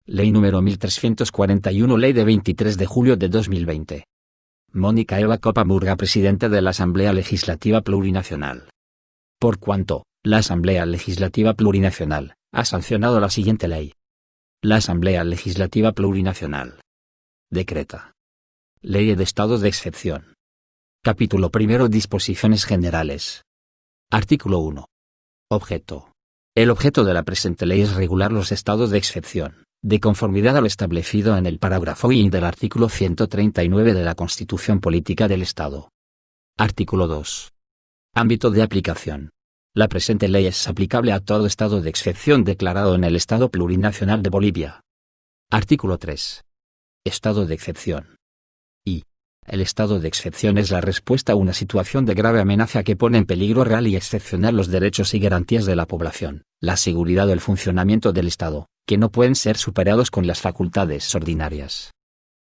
Ley número 1341, Ley de 23 de julio de 2020. Mónica Eva Copa Murga, Presidenta de la Asamblea Legislativa Plurinacional. Por cuanto, la Asamblea Legislativa Plurinacional ha sancionado la siguiente ley. La Asamblea Legislativa Plurinacional decreta Ley de Estados de Excepción. Capítulo primero. Disposiciones generales. Artículo 1. Objeto. El objeto de la presente ley es regular los estados de excepción, de conformidad a lo establecido en el parágrafo I del artículo 139 de la Constitución Política del Estado. Artículo 2. Ámbito de aplicación. La presente ley es aplicable a todo estado de excepción declarado en el Estado Plurinacional de Bolivia. Artículo 3. Estado de excepción. El estado de excepción es la respuesta a una situación de grave amenaza que pone en peligro real y excepcional los derechos y garantías de la población, la seguridad o el funcionamiento del Estado, que no pueden ser superados con las facultades ordinarias.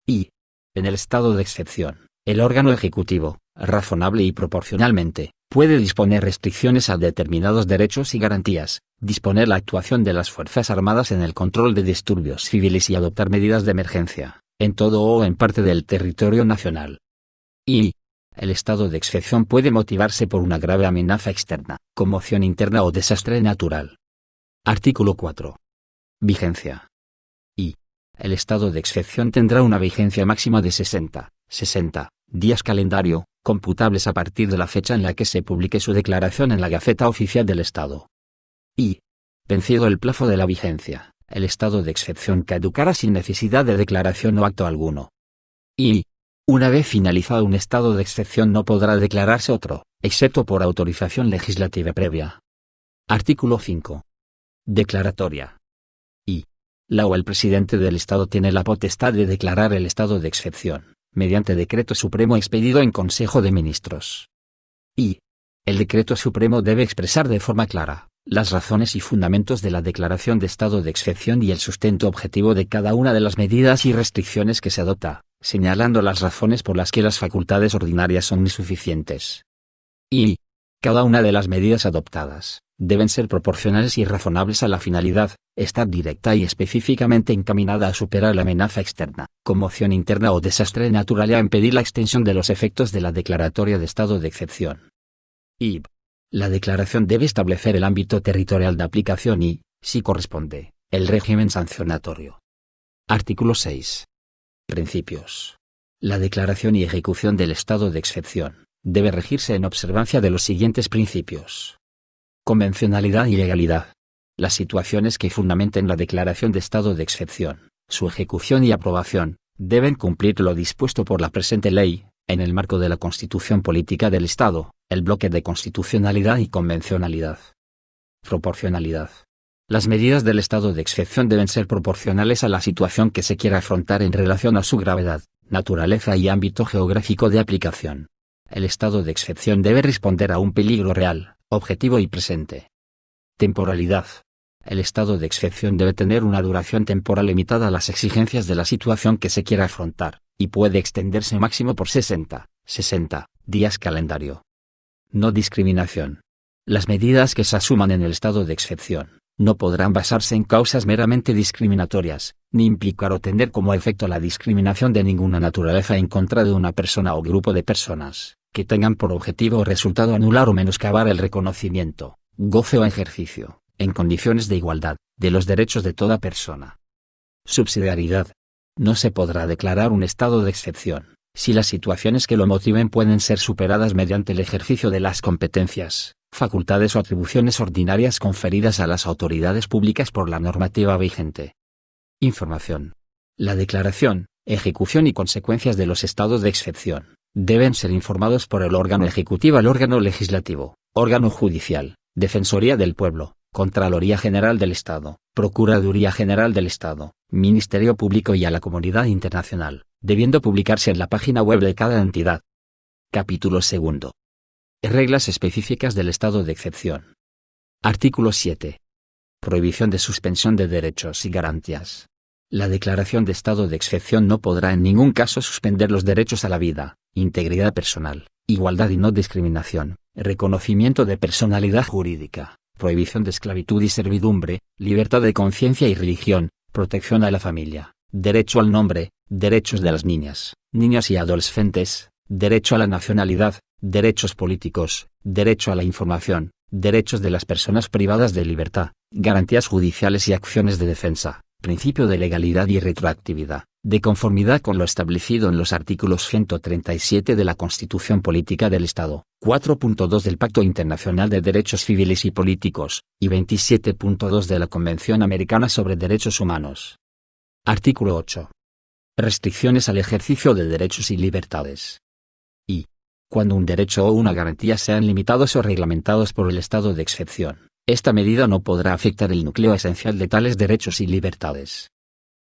En el estado de excepción, el órgano ejecutivo, razonable y proporcionalmente, puede disponer restricciones a determinados derechos y garantías, disponer la actuación de las Fuerzas Armadas en el control de disturbios civiles y adoptar medidas de emergencia en todo o en parte del territorio nacional. El estado de excepción puede motivarse por una grave amenaza externa, conmoción interna o desastre natural. Artículo 4. Vigencia. El estado de excepción tendrá una vigencia máxima de 60 días calendario, computables a partir de la fecha en la que se publique su declaración en la Gaceta Oficial del Estado. Vencido el plazo de la vigencia, el estado de excepción caducará sin necesidad de declaración o acto alguno. Una vez finalizado un estado de excepción no podrá declararse otro, excepto por autorización legislativa previa. Artículo 5. Declaratoria. La o el presidente del Estado tiene la potestad de declarar el estado de excepción, mediante decreto supremo expedido en Consejo de Ministros. El decreto supremo debe expresar de forma clara las razones y fundamentos de la declaración de estado de excepción y el sustento objetivo de cada una de las medidas y restricciones que se adopta, señalando las razones por las que las facultades ordinarias son insuficientes. Cada una de las medidas adoptadas deben ser proporcionales y razonables a la finalidad, estar directa y específicamente encaminada a superar la amenaza externa, conmoción interna o desastre natural y a impedir la extensión de los efectos de la declaratoria de estado de excepción. La declaración debe establecer el ámbito territorial de aplicación y, si corresponde, el régimen sancionatorio. Artículo 6. Principios. La declaración y ejecución del estado de excepción debe regirse en observancia de los siguientes principios. Convencionalidad y legalidad. Las situaciones que fundamenten la declaración de estado de excepción, su ejecución y aprobación, deben cumplir lo dispuesto por la presente ley, en el marco de la Constitución Política del Estado, el bloque de constitucionalidad y convencionalidad. Proporcionalidad. Las medidas del estado de excepción deben ser proporcionales a la situación que se quiera afrontar en relación a su gravedad, naturaleza y ámbito geográfico de aplicación. El estado de excepción debe responder a un peligro real, objetivo y presente. Temporalidad. El estado de excepción debe tener una duración temporal limitada a las exigencias de la situación que se quiera afrontar, y puede extenderse máximo por 60 días calendario. No discriminación. Las medidas que se asuman en el estado de excepción no podrán basarse en causas meramente discriminatorias, ni implicar o tener como efecto la discriminación de ninguna naturaleza en contra de una persona o grupo de personas, que tengan por objetivo o resultado anular o menoscabar el reconocimiento, goce o ejercicio, en condiciones de igualdad, de los derechos de toda persona. Subsidiariedad. No se podrá declarar un estado de excepción si las situaciones que lo motiven pueden ser superadas mediante el ejercicio de las competencias, facultades o atribuciones ordinarias conferidas a las autoridades públicas por la normativa vigente. Información. La declaración, ejecución y consecuencias de los estados de excepción deben ser informados por el órgano ejecutivo al órgano legislativo, órgano judicial, Defensoría del Pueblo, Contraloría General del Estado, Procuraduría General del Estado, Ministerio Público y a la comunidad internacional, debiendo publicarse en la página web de cada entidad. Capítulo 2. Reglas específicas del estado de excepción. Artículo 7. Prohibición de suspensión de derechos y garantías. La declaración de estado de excepción no podrá en ningún caso suspender los derechos a la vida, integridad personal, igualdad y no discriminación, reconocimiento de personalidad jurídica, prohibición de esclavitud y servidumbre, libertad de conciencia y religión, protección a la familia, derecho al nombre, derechos de las niñas, niñas y adolescentes, derecho a la nacionalidad, derechos políticos, derecho a la información, derechos de las personas privadas de libertad, garantías judiciales y acciones de defensa, principio de legalidad y retroactividad, de conformidad con lo establecido en los artículos 137 de la Constitución Política del Estado, 4.2 del Pacto Internacional de Derechos Civiles y Políticos, y 27.2 de la Convención Americana sobre Derechos Humanos. Artículo 8. Restricciones al ejercicio de derechos y libertades. Y, cuando un derecho o una garantía sean limitados o reglamentados por el estado de excepción, esta medida no podrá afectar el núcleo esencial de tales derechos y libertades.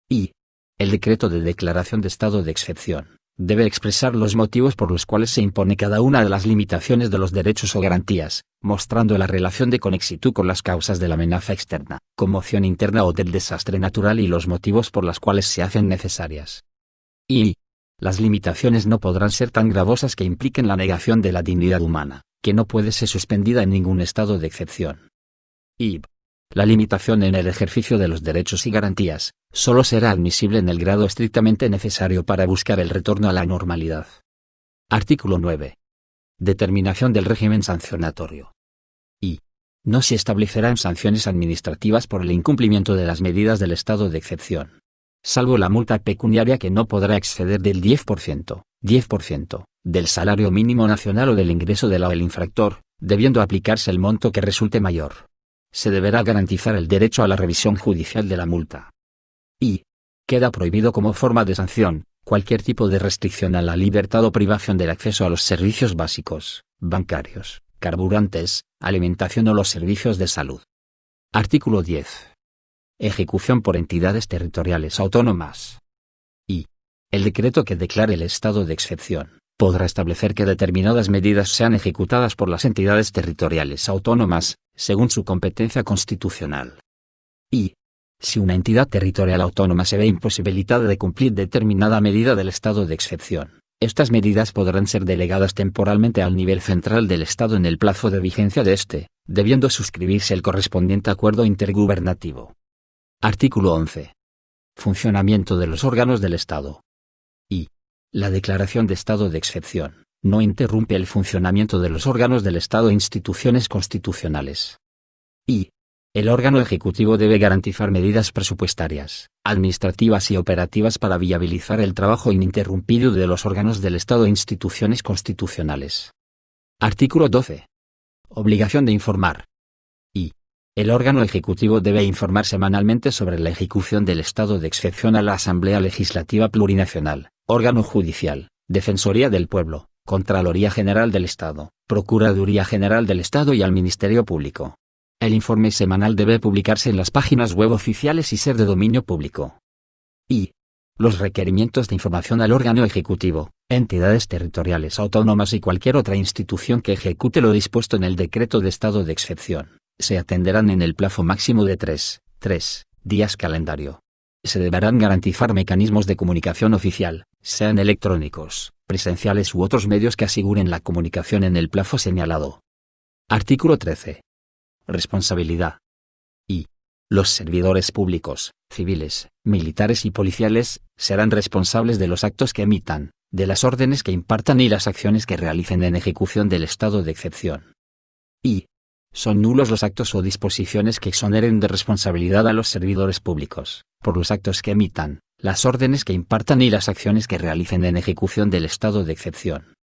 Y, el decreto de declaración de estado de excepción debe expresar los motivos por los cuales se impone cada una de las limitaciones de los derechos o garantías, mostrando la relación de conexitud con las causas de la amenaza externa, conmoción interna o del desastre natural y los motivos por los cuales se hacen necesarias. Y, las limitaciones no podrán ser tan gravosas que impliquen la negación de la dignidad humana, que no puede ser suspendida en ningún estado de excepción. Y, la limitación en el ejercicio de los derechos y garantías solo será admisible en el grado estrictamente necesario para buscar el retorno a la normalidad. Artículo 9. Determinación del régimen sancionatorio. Y, no se establecerán sanciones administrativas por el incumplimiento de las medidas del estado de excepción, salvo la multa pecuniaria que no podrá exceder del 10% del salario mínimo nacional o del ingreso del infractor, debiendo aplicarse el monto que resulte mayor. Se deberá garantizar el derecho a la revisión judicial de la multa. Y, queda prohibido como forma de sanción, cualquier tipo de restricción a la libertad o privación del acceso a los servicios básicos, bancarios, carburantes, alimentación o los servicios de salud. Artículo 10. Ejecución por entidades territoriales autónomas. Y, el decreto que declare el estado de excepción podrá establecer que determinadas medidas sean ejecutadas por las entidades territoriales autónomas, según su competencia constitucional. Y, si una entidad territorial autónoma se ve imposibilitada de cumplir determinada medida del estado de excepción, estas medidas podrán ser delegadas temporalmente al nivel central del Estado en el plazo de vigencia de este, debiendo suscribirse el correspondiente acuerdo intergubernativo. Artículo 11. Funcionamiento de los órganos del Estado. Y, la declaración de estado de excepción no interrumpe el funcionamiento de los órganos del Estado e instituciones constitucionales. Y, el órgano ejecutivo debe garantizar medidas presupuestarias, administrativas y operativas para viabilizar el trabajo ininterrumpido de los órganos del Estado e instituciones constitucionales. Artículo 12. Obligación de informar. Y, el órgano ejecutivo debe informar semanalmente sobre la ejecución del estado de excepción a la Asamblea Legislativa Plurinacional, órgano judicial, Defensoría del Pueblo, Contraloría General del Estado, Procuraduría General del Estado y al Ministerio Público. El informe semanal debe publicarse en las páginas web oficiales y ser de dominio público. Y, los requerimientos de información al órgano ejecutivo, entidades territoriales autónomas y cualquier otra institución que ejecute lo dispuesto en el decreto de estado de excepción, se atenderán en el plazo máximo de 3 días calendario. Se deberán garantizar mecanismos de comunicación oficial, sean electrónicos, presenciales u otros medios que aseguren la comunicación en el plazo señalado. Artículo 13. Responsabilidad. Y, los servidores públicos, civiles, militares y policiales, serán responsables de los actos que emitan, de las órdenes que impartan y las acciones que realicen en ejecución del estado de excepción. Y, son nulos los actos o disposiciones que exoneren de responsabilidad a los servidores públicos, por los actos que emitan, las órdenes que impartan y las acciones que realicen en ejecución del estado de excepción.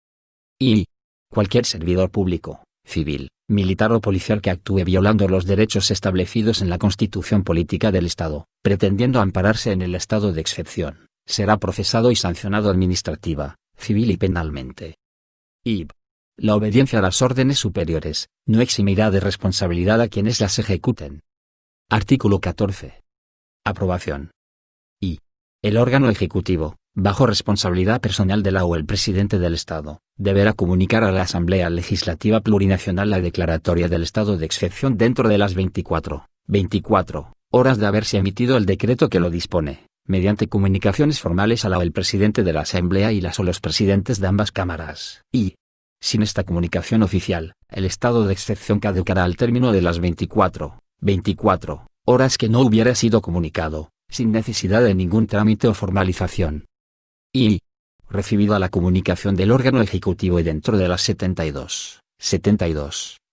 Y, cualquier servidor público, civil, militar o policial que actúe violando los derechos establecidos en la Constitución Política del Estado, pretendiendo ampararse en el estado de excepción, será procesado y sancionado administrativa, civil y penalmente. Y, la obediencia a las órdenes superiores no eximirá de responsabilidad a quienes las ejecuten. Artículo 14. Aprobación. Y, el órgano ejecutivo, bajo responsabilidad personal de la o el presidente del Estado, deberá comunicar a la Asamblea Legislativa Plurinacional la declaratoria del estado de excepción dentro de las 24 horas de haberse emitido el decreto que lo dispone, mediante comunicaciones formales a la o el presidente de la Asamblea y las o los presidentes de ambas cámaras. Y, sin esta comunicación oficial, el estado de excepción caducará al término de las 24 horas que no hubiera sido comunicado, sin necesidad de ningún trámite o formalización. Y recibida la comunicación del órgano ejecutivo y dentro de las 72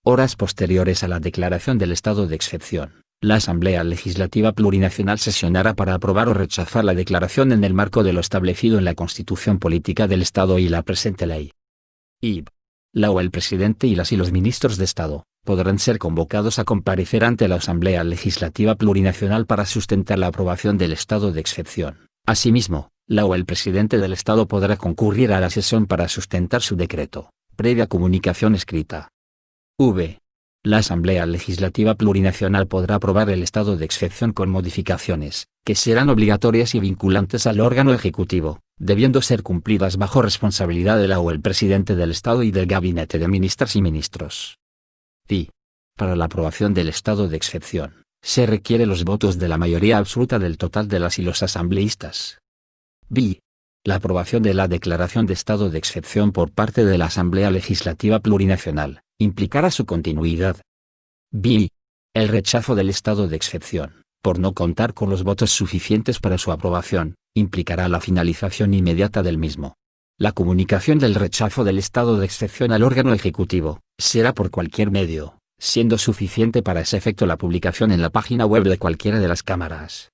horas posteriores a la declaración del estado de excepción, la Asamblea Legislativa Plurinacional sesionará para aprobar o rechazar la declaración en el marco de lo establecido en la Constitución Política del Estado y la presente ley. Y la o el presidente y las y los ministros de Estado podrán ser convocados a comparecer ante la Asamblea Legislativa Plurinacional para sustentar la aprobación del estado de excepción. Asimismo, la o el presidente del Estado podrá concurrir a la sesión para sustentar su decreto, previa comunicación escrita. La Asamblea Legislativa Plurinacional podrá aprobar el estado de excepción con modificaciones, que serán obligatorias y vinculantes al órgano ejecutivo, debiendo ser cumplidas bajo responsabilidad de la o el presidente del Estado y del Gabinete de Ministras y Ministros. Para la aprobación del estado de excepción, se requiere los votos de la mayoría absoluta del total de las y los asambleístas. La aprobación de la declaración de estado de excepción por parte de la Asamblea Legislativa Plurinacional implicará su continuidad. El rechazo del estado de excepción, por no contar con los votos suficientes para su aprobación, implicará la finalización inmediata del mismo. La comunicación del rechazo del estado de excepción al órgano ejecutivo será por cualquier medio, siendo suficiente para ese efecto la publicación en la página web de cualquiera de las cámaras.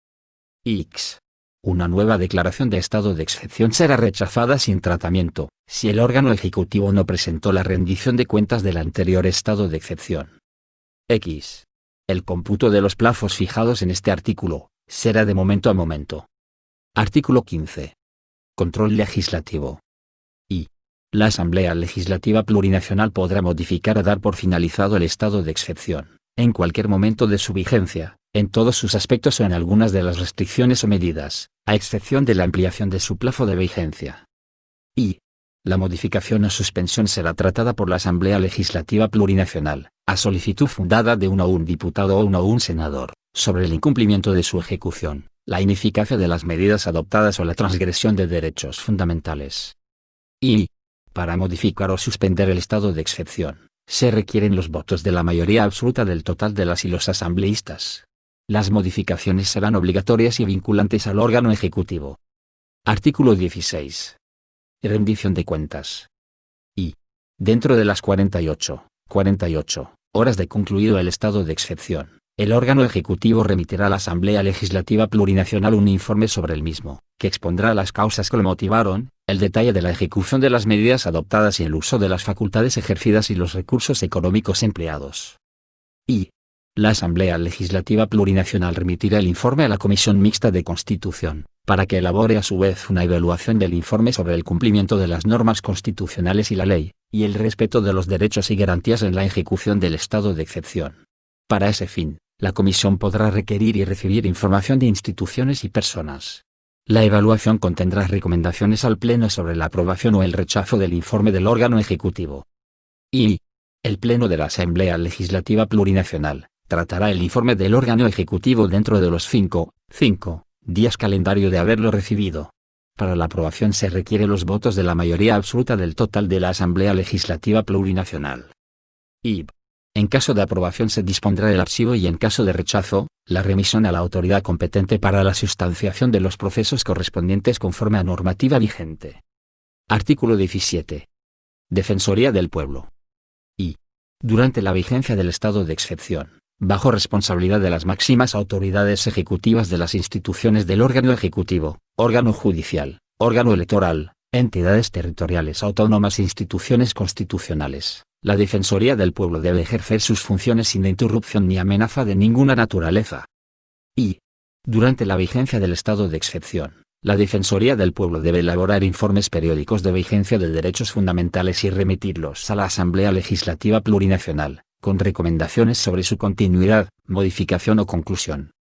Una nueva declaración de estado de excepción será rechazada sin tratamiento, si el órgano ejecutivo no presentó la rendición de cuentas del anterior estado de excepción. El cómputo de los plazos fijados en este artículo será de momento a momento. Artículo 15. Control legislativo. La Asamblea Legislativa Plurinacional podrá modificar o dar por finalizado el estado de excepción, en cualquier momento de su vigencia, en todos sus aspectos o en algunas de las restricciones o medidas, a excepción de la ampliación de su plazo de vigencia. La modificación o suspensión será tratada por la Asamblea Legislativa Plurinacional, a solicitud fundada de uno o un diputado o uno o un senador, sobre el incumplimiento de su ejecución, la ineficacia de las medidas adoptadas o la transgresión de derechos fundamentales. Para modificar o suspender el estado de excepción, se requieren los votos de la mayoría absoluta del total de las y los asambleístas. Las modificaciones serán obligatorias y vinculantes al órgano ejecutivo. Artículo 16. Rendición de cuentas. Dentro de las 48 horas de concluido el estado de excepción, el órgano ejecutivo remitirá a la Asamblea Legislativa Plurinacional un informe sobre el mismo, que expondrá las causas que lo motivaron, el detalle de la ejecución de las medidas adoptadas y el uso de las facultades ejercidas y los recursos económicos empleados. La Asamblea Legislativa Plurinacional remitirá el informe a la Comisión Mixta de Constitución, para que elabore a su vez una evaluación del informe sobre el cumplimiento de las normas constitucionales y la ley, y el respeto de los derechos y garantías en la ejecución del estado de excepción. Para ese fin, la Comisión podrá requerir y recibir información de instituciones y personas. La evaluación contendrá recomendaciones al Pleno sobre la aprobación o el rechazo del informe del órgano ejecutivo. El Pleno de la Asamblea Legislativa Plurinacional tratará el informe del órgano ejecutivo dentro de los 5 días calendario de haberlo recibido. Para la aprobación se requiere los votos de la mayoría absoluta del total de la Asamblea Legislativa Plurinacional. En caso de aprobación se dispondrá el archivo y en caso de rechazo, la remisión a la autoridad competente para la sustanciación de los procesos correspondientes conforme a normativa vigente. Artículo 17. Defensoría del Pueblo. Durante la vigencia del estado de excepción, bajo responsabilidad de las máximas autoridades ejecutivas de las instituciones del órgano ejecutivo, órgano judicial, órgano electoral, entidades territoriales autónomas e instituciones constitucionales, la Defensoría del Pueblo debe ejercer sus funciones sin interrupción ni amenaza de ninguna naturaleza. Durante la vigencia del estado de excepción, la Defensoría del Pueblo debe elaborar informes periódicos de vigencia de derechos fundamentales y remitirlos a la Asamblea Legislativa Plurinacional, con recomendaciones sobre su continuidad, modificación o conclusión.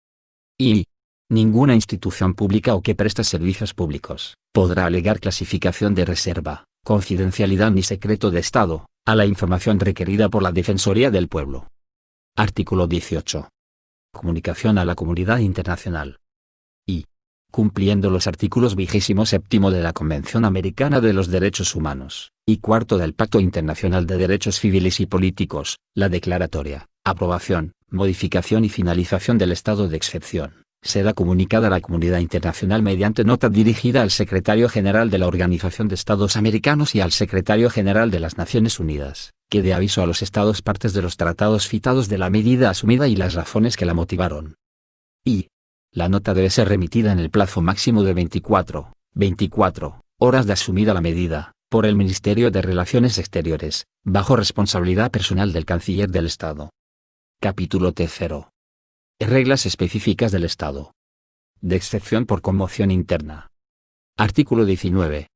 Ninguna institución pública o que preste servicios públicos podrá alegar clasificación de reserva, confidencialidad ni secreto de Estado a la información requerida por la Defensoría del Pueblo. Artículo 18. Comunicación a la comunidad internacional. Cumpliendo los artículos 27 de la Convención Americana de los Derechos Humanos, y cuarto del Pacto Internacional de Derechos Civiles y Políticos, la declaratoria, aprobación, modificación y finalización del estado de excepción será comunicada a la comunidad internacional mediante nota dirigida al Secretario General de la Organización de Estados Americanos y al Secretario General de las Naciones Unidas, que dé aviso a los Estados partes de los tratados citados de la medida asumida y las razones que la motivaron. Y la nota debe ser remitida en el plazo máximo de 24 horas de asumida la medida, por el Ministerio de Relaciones Exteriores, bajo responsabilidad personal del Canciller del Estado. Capítulo 3. Reglas específicas del estado de excepción por conmoción interna. Artículo 19.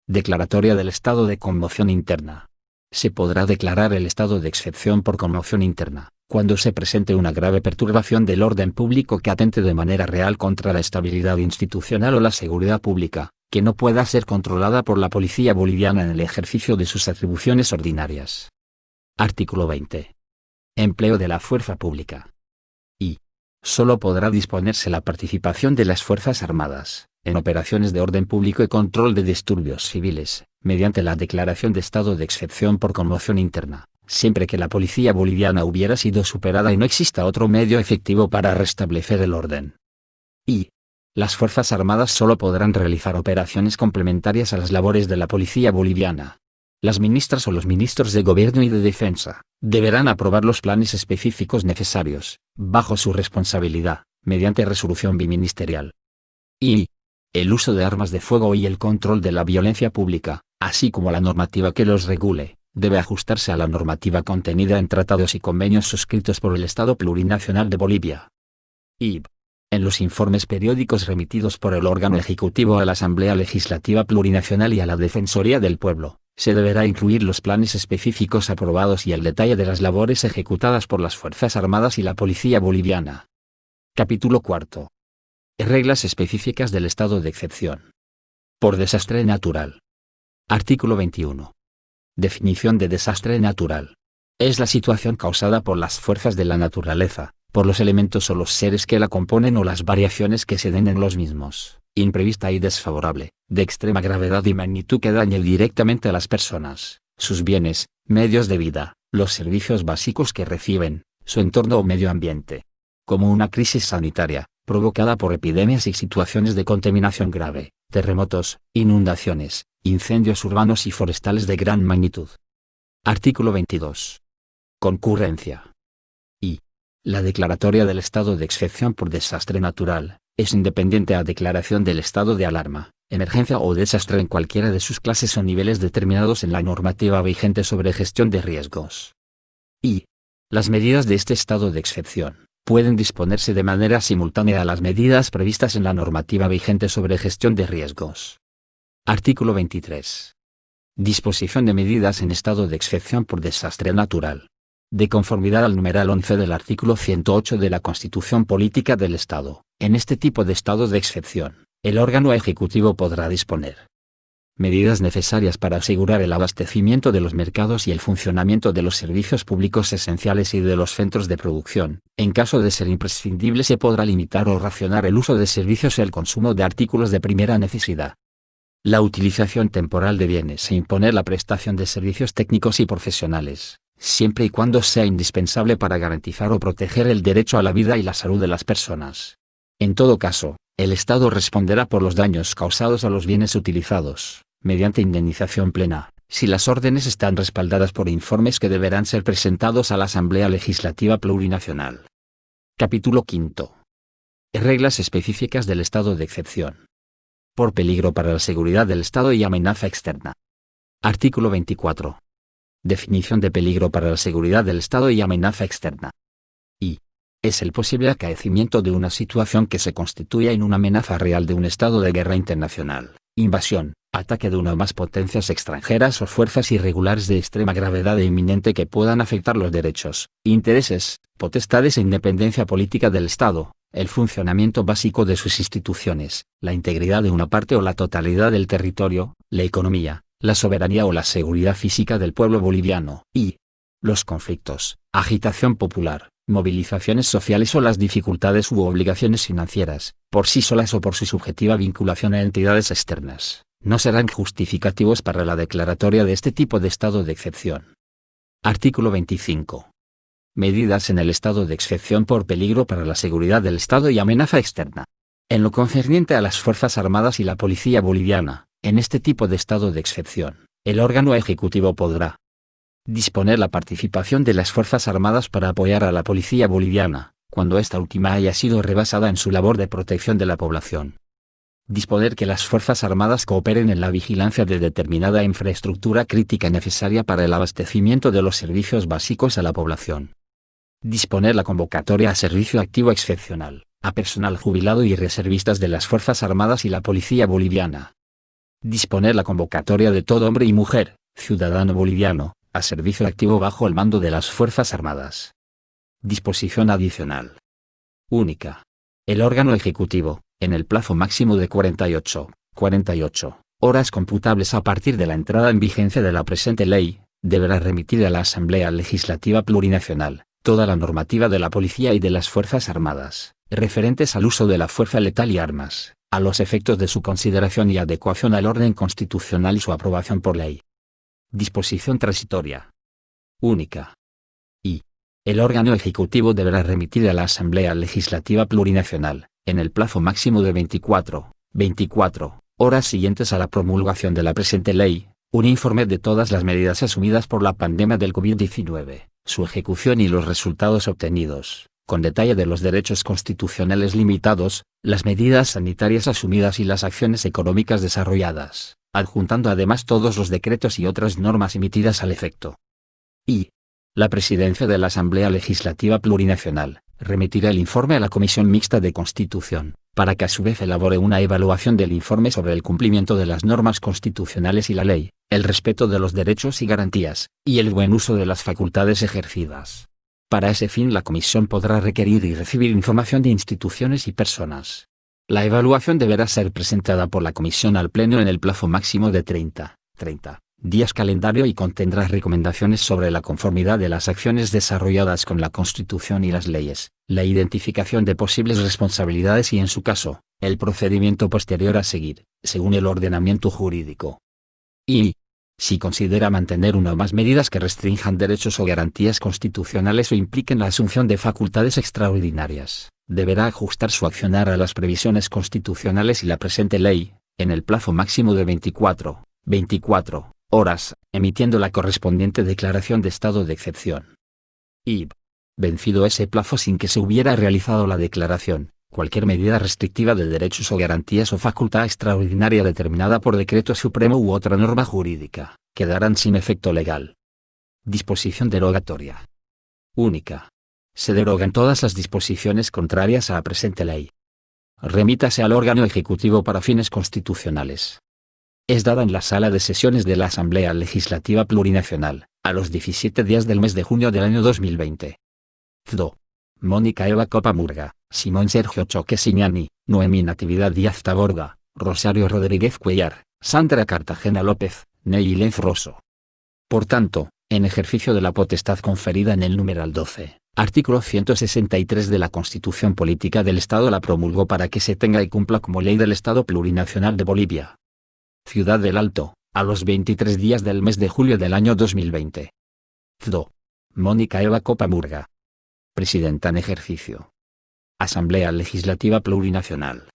Declaratoria del estado de conmoción interna. Se podrá declarar el estado de excepción por conmoción interna, cuando se presente una grave perturbación del orden público que atente de manera real contra la estabilidad institucional o la seguridad pública, que no pueda ser controlada por la policía boliviana en el ejercicio de sus atribuciones ordinarias. Artículo 20. Empleo de la fuerza pública. Solo podrá disponerse la participación de las Fuerzas Armadas, en operaciones de orden público y control de disturbios civiles, mediante la declaración de estado de excepción por conmoción interna, siempre que la policía boliviana hubiera sido superada y no exista otro medio efectivo para restablecer el orden. Y las Fuerzas Armadas solo podrán realizar operaciones complementarias a las labores de la policía boliviana. Las ministras o los ministros de Gobierno y de Defensa deberán aprobar los planes específicos necesarios, bajo su responsabilidad, mediante resolución biministerial. Y el uso de armas de fuego y el control de la violencia pública, así como la normativa que los regule, debe ajustarse a la normativa contenida en tratados y convenios suscritos por el Estado Plurinacional de Bolivia. Y en los informes periódicos remitidos por el órgano ejecutivo a la Asamblea Legislativa Plurinacional y a la Defensoría del Pueblo, se deberá incluir los planes específicos aprobados y el detalle de las labores ejecutadas por las Fuerzas Armadas y la Policía Boliviana. Capítulo 4. Reglas específicas del estado de excepción por desastre natural. Artículo 21. Definición de desastre natural. Es la situación causada por las fuerzas de la naturaleza, por los elementos o los seres que la componen o las variaciones que se den en los mismos, imprevista y desfavorable, de extrema gravedad y magnitud que dañe directamente a las personas, sus bienes, medios de vida, los servicios básicos que reciben, su entorno o medio ambiente. Como una crisis sanitaria, provocada por epidemias y situaciones de contaminación grave, terremotos, inundaciones, incendios urbanos y forestales de gran magnitud. Artículo 22. Concurrencia. Y la declaratoria del estado de excepción por desastre natural es independiente a declaración del estado de alarma, emergencia o desastre en cualquiera de sus clases o niveles determinados en la normativa vigente sobre gestión de riesgos. Y las medidas de este estado de excepción pueden disponerse de manera simultánea a las medidas previstas en la normativa vigente sobre gestión de riesgos. Artículo 23. Disposición de medidas en estado de excepción por desastre natural. De conformidad al numeral 11 del artículo 108 de la Constitución Política del Estado, en este tipo de estado de excepción, el órgano ejecutivo podrá disponer medidas necesarias para asegurar el abastecimiento de los mercados y el funcionamiento de los servicios públicos esenciales y de los centros de producción. En caso de ser imprescindible, se podrá limitar o racionar el uso de servicios y el consumo de artículos de primera necesidad. La utilización temporal de bienes e imponer la prestación de servicios técnicos y profesionales, siempre y cuando sea indispensable para garantizar o proteger el derecho a la vida y la salud de las personas. En todo caso, el Estado responderá por los daños causados a los bienes utilizados, mediante indemnización plena, si las órdenes están respaldadas por informes que deberán ser presentados a la Asamblea Legislativa Plurinacional. Capítulo 5. Reglas específicas del estado de excepción por peligro para la seguridad del Estado y amenaza externa. Artículo 24. Definición de peligro para la seguridad del Estado y amenaza externa. Y es el posible acaecimiento de una situación que se constituya en una amenaza real de un estado de guerra internacional, invasión, ataque de una o más potencias extranjeras o fuerzas irregulares de extrema gravedad e inminente que puedan afectar los derechos, intereses, potestades e independencia política del Estado, el funcionamiento básico de sus instituciones, la integridad de una parte o la totalidad del territorio, la economía, la soberanía o la seguridad física del pueblo boliviano, y los conflictos, agitación popular, movilizaciones sociales o las dificultades u obligaciones financieras, por sí solas o por su subjetiva vinculación a entidades externas, no serán justificativos para la declaratoria de este tipo de estado de excepción. Artículo 25. medidas en el estado de excepción por peligro para la seguridad del Estado y amenaza externa. En lo concerniente a las Fuerzas Armadas y la Policía Boliviana, en este tipo de estado de excepción, el órgano ejecutivo podrá disponer la participación de las Fuerzas Armadas para apoyar a la Policía Boliviana, cuando esta última haya sido rebasada en su labor de protección de la población. Disponer que las Fuerzas Armadas cooperen en la vigilancia de determinada infraestructura crítica necesaria para el abastecimiento de los servicios básicos a la población. Disponer la convocatoria a servicio activo excepcional, a personal jubilado y reservistas de las Fuerzas Armadas y la Policía Boliviana. Disponer la convocatoria de todo hombre y mujer, ciudadano boliviano, a servicio activo bajo el mando de las Fuerzas Armadas. Disposición adicional. Única. El órgano ejecutivo, en el plazo máximo de 48 horas computables a partir de la entrada en vigencia de la presente ley, deberá remitir a la Asamblea Legislativa Plurinacional toda la normativa de la Policía y de las Fuerzas Armadas, referentes al uso de la fuerza letal y armas, a los efectos de su consideración y adecuación al orden constitucional y su aprobación por ley. Disposición transitoria. Única. Y el órgano ejecutivo deberá remitir a la Asamblea Legislativa Plurinacional, en el plazo máximo de 24 horas siguientes a la promulgación de la presente ley, un informe de todas las medidas asumidas por la pandemia del COVID-19, su ejecución y los resultados obtenidos, con detalle de los derechos constitucionales limitados, las medidas sanitarias asumidas y las acciones económicas desarrolladas, adjuntando además todos los decretos y otras normas emitidas al efecto. Y la Presidencia de la Asamblea Legislativa Plurinacional remitirá el informe a la Comisión Mixta de Constitución, para que a su vez elabore una evaluación del informe sobre el cumplimiento de las normas constitucionales y la ley, el respeto de los derechos y garantías, y el buen uso de las facultades ejercidas. Para ese fin la Comisión podrá requerir y recibir información de instituciones y personas. La evaluación deberá ser presentada por la Comisión al Pleno en el plazo máximo de 30 días calendario y contendrá recomendaciones sobre la conformidad de las acciones desarrolladas con la Constitución y las leyes, la identificación de posibles responsabilidades y en su caso, el procedimiento posterior a seguir, según el ordenamiento jurídico. Y, si considera mantener una o más medidas que restrinjan derechos o garantías constitucionales o impliquen la asunción de facultades extraordinarias, deberá ajustar su accionar a las previsiones constitucionales y la presente ley, en el plazo máximo de 24 horas, emitiendo la correspondiente declaración de estado de excepción. Y, vencido ese plazo sin que se hubiera realizado la declaración, cualquier medida restrictiva de derechos o garantías o facultad extraordinaria determinada por decreto supremo u otra norma jurídica, quedarán sin efecto legal. Disposición derogatoria. Única. Se derogan todas las disposiciones contrarias a la presente ley. Remítase al órgano ejecutivo para fines constitucionales. Es dada en la sala de sesiones de la Asamblea Legislativa Plurinacional, a los 17 días del mes de junio del año 2020. CDO. Mónica Eva Copa Murga, Simón Sergio Choque Simiani, Noemí Natividad Díaz Taborda, Rosario Rodríguez Cuellar, Sandra Cartagena López, Ney Lenz Rosso. Por tanto, en ejercicio de la potestad conferida en el numeral 12, artículo 163 de la Constitución Política del Estado la promulgó para que se tenga y cumpla como ley del Estado Plurinacional de Bolivia. Ciudad del Alto, a los 23 días del mes de julio del año 2020. CDO. Mónica Eva Copa Murga. Presidenta en ejercicio. Asamblea Legislativa Plurinacional.